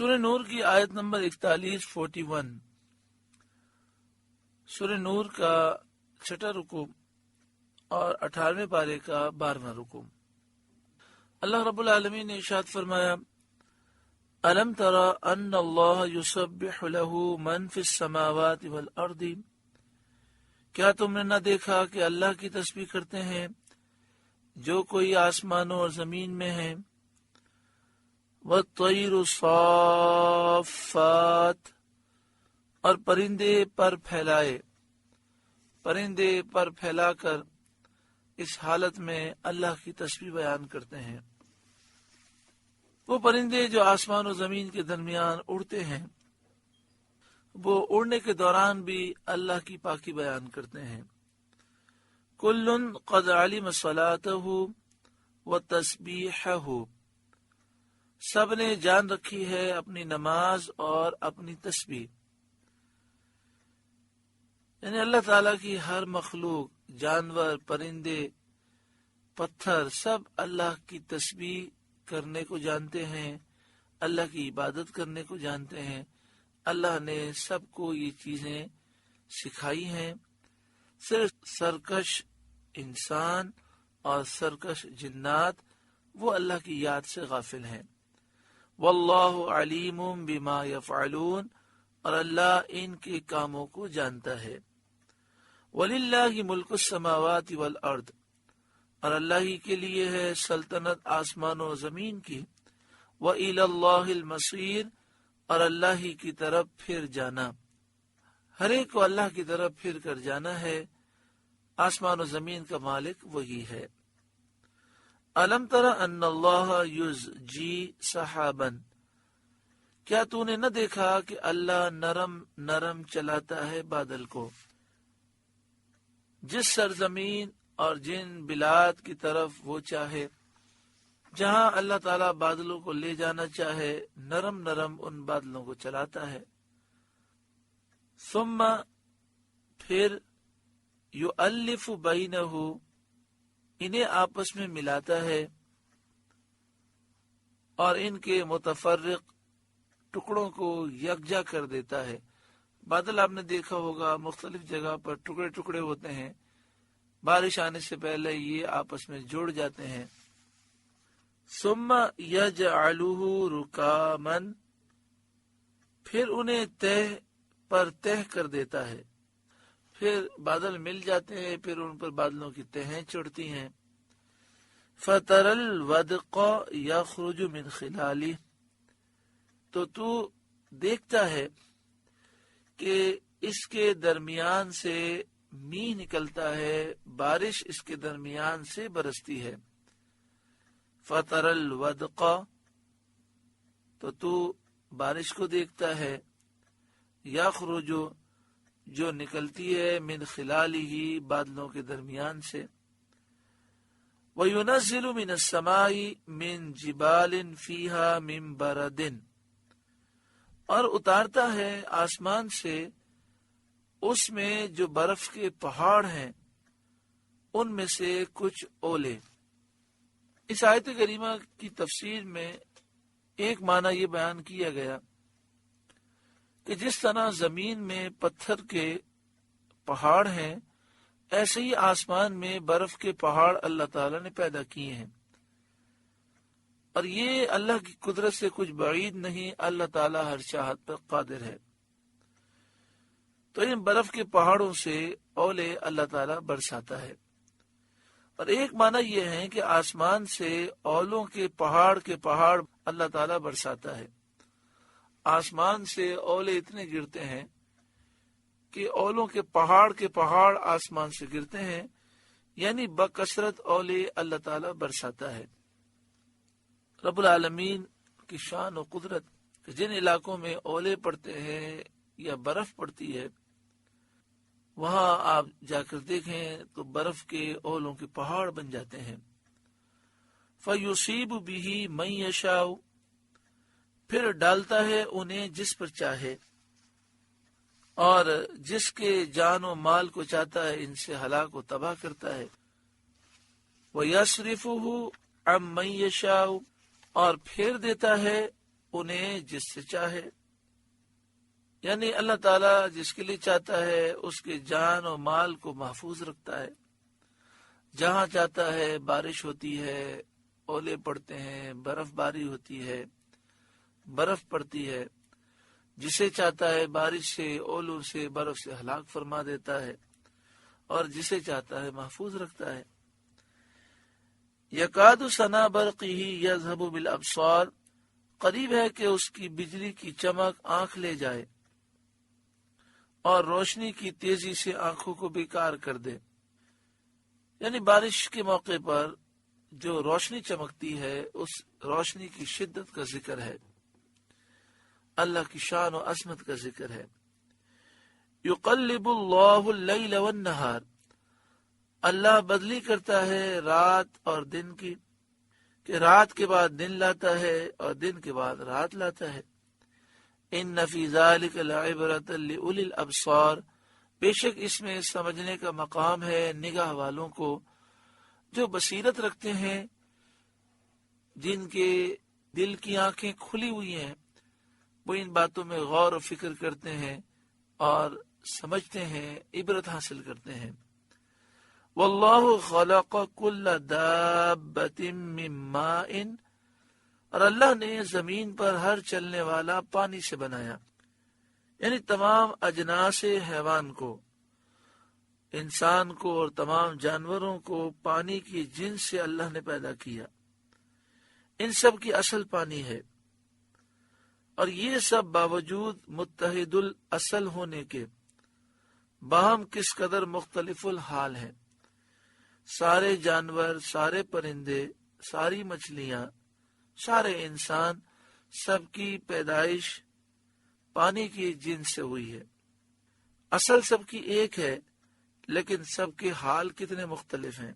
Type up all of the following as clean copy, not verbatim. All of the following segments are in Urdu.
سورہ نور کی آیت نمبر 41 سورہ نور کا 6واں رکوع اور 18ویں پارے کا 12واں رکوع۔ اللہ رب العالمین نے ارشاد فرمایا، الم تر ان اللہ یسبح له من فی السماوات والارض، کیا تم نے نہ دیکھا کہ اللہ کی تسبیح کرتے ہیں جو کوئی آسمانوں اور زمین میں ہیں، والطیر صافات، اور پرندے پر پھیلا کر اس حالت میں اللہ کی تسبیح بیان کرتے ہیں۔ وہ پرندے جو آسمان و زمین کے درمیان اڑتے ہیں، وہ اڑنے کے دوران بھی اللہ کی پاکی بیان کرتے ہیں۔ کل قد علم صلاتہ وتسبیحہ، سب نے جان رکھی ہے اپنی نماز اور اپنی تسبیح، یعنی اللہ تعالیٰ کی ہر مخلوق، جانور، پرندے، پتھر، سب اللہ کی تسبیح کرنے کو جانتے ہیں، اللہ کی عبادت کرنے کو جانتے ہیں۔ اللہ نے سب کو یہ چیزیں سکھائی ہیں، صرف سرکش انسان اور سرکش جنات وہ اللہ کی یاد سے غافل ہیں۔ واللہ علیم بما یفعلون، اور اللہ ان کے کاموں کو جانتا ہے۔ وَلِلَّهِ مُلْكُ السَّمَاوَاتِ وَالْأَرْضِ، اور اللہ ہی کے لیے ہے سلطنت آسمان و زمین کی۔ وَإِلَى اللَّهِ الْمَصِيرُ، اور اللہ ہی کی طرف پھر جانا، ہر ایک کو اللہ کی طرف پھر کر جانا ہے، آسمان و زمین کا مالک وہی ہے۔ أَلَمْ تَرَ أَنَّ اللَّهَ يُزْجِي سَحَابًا، کیا تو نے نہ دیکھا کہ اللہ نرم نرم چلاتا ہے بادل کو، جس سرزمین اور جن بلاد کی طرف وہ چاہے، جہاں اللہ تعالیٰ بادلوں کو لے جانا چاہے نرم نرم ان بادلوں کو چلاتا ہے۔ ثم پھر یؤلف بینہ، انہیں آپس میں ملاتا ہے اور ان کے متفرق ٹکڑوں کو یکجا کر دیتا ہے۔ بادل آپ نے دیکھا ہوگا مختلف جگہ پر ٹکڑے ٹکڑے ہوتے ہیں، بارش آنے سے پہلے یہ آپس میں جڑ جاتے ہیں۔ ثم یجعلہ رکاما، پھر انہیں تہ پر تہ کر دیتا ہے، پھر بادل مل جاتے ہیں، پھر ان پر بادلوں کی تہیں چڑھتی ہیں۔ فَتَرَ الْوَدْقَ يَخْرُجُ مِنْ خِلَالِهِ، تو دیکھتا ہے کہ اس کے درمیان سے میਂہ نکلتا ہے، بارش اس کے درمیان سے برستی ہے۔ فَتَرَ الْوَدْقَ، تو بارش کو دیکھتا ہے، یخرج، جو نکلتی ہے، من خلالہ، بادلوں کے درمیان سے۔ وَيُنَزِّلُ مِنَ السَّمَاءِ مِن جِبَالٍ فِيهَا مِن بَرَدٍ، اور اتارتا ہے آسمان سے اس میں جو برف کے پہاڑ ہیں ان میں سے کچھ اولے۔ اس آیت کریمہ کی تفسیر میں ایک معنی یہ بیان کیا گیا کہ جس طرح زمین میں پتھر کے پہاڑ ہیں، ایسے ہی آسمان میں برف کے پہاڑ اللہ تعالیٰ نے پیدا کیے ہیں، اور یہ اللہ کی قدرت سے کچھ بعید نہیں، اللہ تعالیٰ ہر چاہت پر قادر ہے۔ تو ان برف کے پہاڑوں سے اولے اللہ تعالیٰ برساتا ہے۔ اور ایک معنی یہ ہے کہ آسمان سے اولوں کے پہاڑ اللہ تعالیٰ برساتا ہے۔ آسمان سے اولے اتنے گرتے ہیں کہ اولوں کے پہاڑ آسمان سے گرتے ہیں، یعنی بکثرت اولے اللہ تعالیٰ برساتا ہے۔ رب العالمین کی شان و قدرت کہ جن علاقوں میں اولے پڑتے ہیں یا برف پڑتی ہے، وہاں آپ جا کر دیکھیں تو برف کے اولوں کے پہاڑ بن جاتے ہیں۔ فَيُصِيبُ بِهِ مَن يَشَاءُ، پھر ڈالتا ہے انہیں جس پر چاہے، اور جس کے جان و مال کو چاہتا ہے ان سے ہلاک و تباہ کرتا ہے۔ وَيَصْرِفُهُ عَن مَّن يَشَاءُ، اور پھیر دیتا ہے انہیں جس سے چاہے، یعنی اللہ تعالیٰ جس کے لیے چاہتا ہے اس کے جان و مال کو محفوظ رکھتا ہے۔ جہاں چاہتا ہے بارش ہوتی ہے، اولے پڑتے ہیں، برف باری ہوتی ہے، برف پڑتی ہے۔ جسے چاہتا ہے بارش سے، اولوں سے، برف سے ہلاک فرما دیتا ہے، اور جسے چاہتا ہے محفوظ رکھتا ہے۔ یکاد سنا برقہ یذہب بالابصار، قریب ہے کہ اس کی بجلی کی چمک آنکھ لے جائے اور روشنی کی تیزی سے آنکھوں کو بیکار کر دے۔ یعنی بارش کے موقع پر جو روشنی چمکتی ہے، اس روشنی کی شدت کا ذکر ہے، اللہ کی شان و عظمت کا ذکر ہے۔ یقلب اللہ اللیل والنہار، اللہ بدلی کرتا ہے رات اور دن کی، کہ رات کے بعد دن لاتا ہے اور دن کے بعد رات لاتا ہے۔ ان فی ذلک لعبرۃ لأولی الابصار، بے شک اس میں سمجھنے کا مقام ہے نگاہ والوں کو جو بصیرت رکھتے ہیں، جن کے دل کی آنکھیں کھلی ہوئی ہیں، وہ ان باتوں میں غور و فکر کرتے ہیں اور سمجھتے ہیں، عبرت حاصل کرتے ہیں۔ واللہ خلق کل دابۃ من ماء، اور اللہ نے زمین پر ہر چلنے والا پانی سے بنایا، یعنی تمام اجناس حیوان کو، انسان کو اور تمام جانوروں کو پانی کی جنس سے اللہ نے پیدا کیا۔ ان سب کی اصل پانی ہے، اور یہ سب باوجود متحد الاصل ہونے کے باہم کس قدر مختلف الحال ہیں۔ سارے جانور، سارے پرندے، ساری مچھلیاں، سارے انسان، سب کی پیدائش پانی کی جنس سے ہوئی ہے۔ اصل سب کی ایک ہے، لیکن سب کے حال کتنے مختلف ہیں۔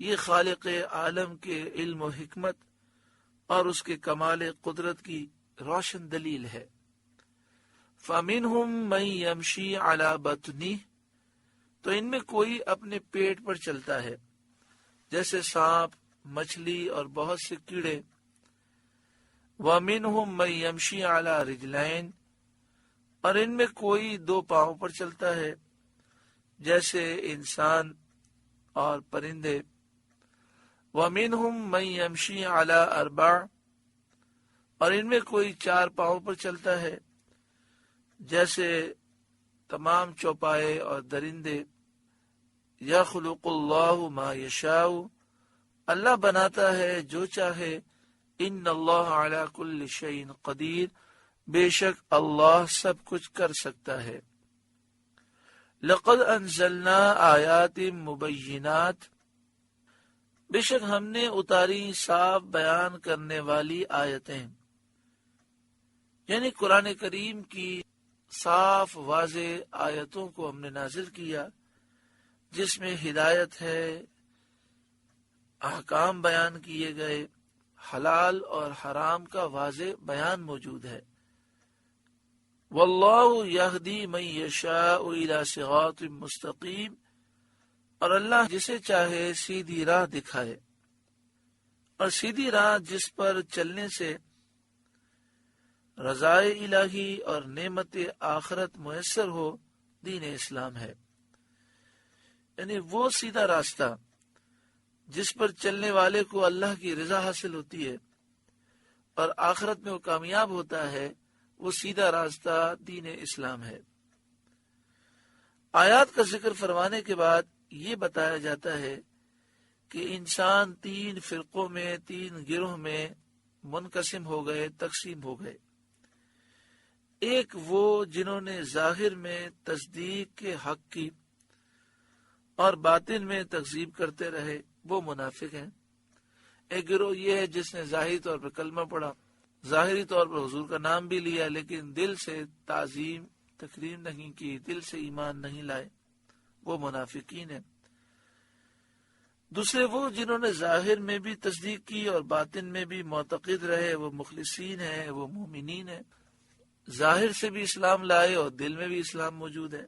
یہ خالق عالم کے علم و حکمت اور اس کے کمال قدرت کی روشن دلیل ہے۔ فَمِنْهُمْ مَنْ يَمْشِي عَلَى بَطْنِهِ، تو ان میں کوئی اپنے پیٹ پر چلتا ہے، جیسے سانپ، مچھلی اور بہت سے کیڑے۔ وَمِنْهُمْ مَنْ يَمْشِي عَلَى رِجْلَيْنِ، اور ان میں کوئی دو پاؤں پر چلتا ہے، جیسے انسان اور پرندے۔ وَمِنْهُمْ مَنْ يَمْشِي عَلَى أَرْبَعٍ، اور ان میں کوئی چار پاؤں پر چلتا ہے، جیسے تمام چوپائے اور درندے۔ یخلق اللہ ما یشاء، اللہ بناتا ہے جو چاہے۔ ان اللہ علی کل شیء قدیر، بے شک اللہ سب کچھ کر سکتا ہے۔ لقد انزلنا آیات مبینات، بے شک ہم نے اتاری صاف بیان کرنے والی آیتیں، یعنی قرآن کریم کی صاف واضح آیتوں کو ہم نے نازل کیا، جس میں ہدایت ہے، احکام بیان کیے گئے، حلال اور حرام کا واضح بیان موجود ہے۔ واللہ یہدی من یشاء الی صراط مستقیم، اور اللہ جسے چاہے سیدھی راہ دکھائے، اور سیدھی راہ جس پر چلنے سے رضائے الہی اور نعمت آخرت میسر ہو، دین اسلام ہے۔ یعنی وہ سیدھا راستہ جس پر چلنے والے کو اللہ کی رضا حاصل ہوتی ہے اور آخرت میں وہ کامیاب ہوتا ہے، وہ سیدھا راستہ دین اسلام ہے۔ آیات کا ذکر فرمانے کے بعد یہ بتایا جاتا ہے کہ انسان تین فرقوں میں، تین گروہ میں منقسم ہو گئے، تقسیم ہو گئے۔ ایک وہ جنہوں نے ظاہر میں تصدیق کے حق کی اور باطن میں تکذیب کرتے رہے، وہ منافق ہیں۔ ایک گروہ یہ ہے جس نے ظاہری طور پر کلمہ پڑھا، ظاہری طور پر حضور کا نام بھی لیا، لیکن دل سے تعظیم تکریم نہیں کی، دل سے ایمان نہیں لائے، وہ منافقین ہیں۔ دوسرے وہ جنہوں نے ظاہر میں بھی تصدیق کی اور باطن میں بھی معتقد رہے، وہ مخلصین ہیں، وہ مومنین ہیں۔ ظاہر سے بھی اسلام لائے اور دل میں بھی اسلام موجود ہے۔